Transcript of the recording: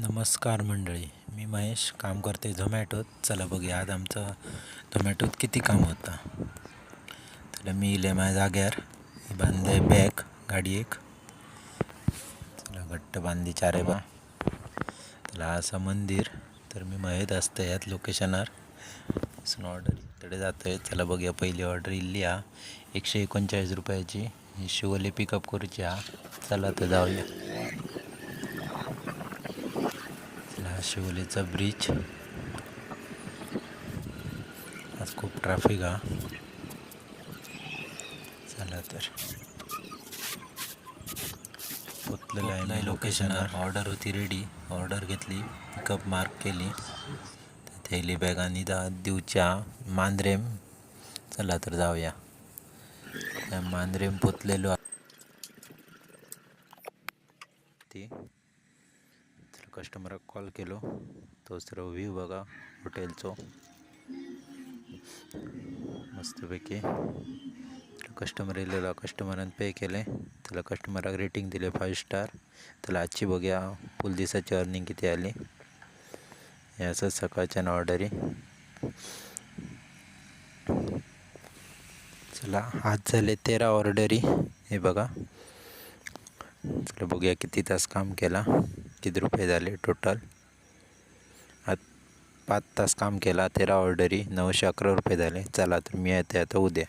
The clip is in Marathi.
नमस्कार मंडळी, मी महेश, काम करते झोमॅटोत. चला बघूया आज आमचा झोमॅटोत किती काम होता. चला मी इले माझ्या जाग्यार बांधले बॅग गाडी एक. चला घट्ट बांधली चारे बा. त्याला असं मंदिर तर मी माहीत असतं ह्यात लोकेशनार ऑर्डर इकडे जातोय. चला बघूया पहिली ऑर्डर इल्ली हा 139 रुपयाची. ही शिवोले पिकअप करूची हा. चला तर जाऊया. शिवोलेचा ब्रिज. आज खूप ट्रॅफिक हा. चला तर पोचलेलं आहे मी लोकेशनवर. ऑर्डर होती रेडी. ऑर्डर घेतली, पिकअप मार्क केली. थैली बॅगांनी दिवच्या मांद्रेम. चला तर जाऊया. मांद्रेम पोचलेलो ती कस्टमराक कॉल केलो. तो सर्व व्ह्यू बघा हॉटेलचो मस्तपैकी. कस्टमर येलेला, कस्टमरान पे केले. त्याला कस्टमराक रेटिंग दिले 5 स्टार. त्याला आजची बघूया फुल दिवसाची अर्निंग किती आली. हे असंच सकाळच्या ऑर्डरी. चला आज झाले 13 ऑर्डरी. हे बघा. चला बघूया किती तास काम केला, किती रुपये झाले टोटल. आज 5 तास काम केला, 13 ऑर्डरी, 911 रुपये झाले. चला तर मी येते आता उद्या.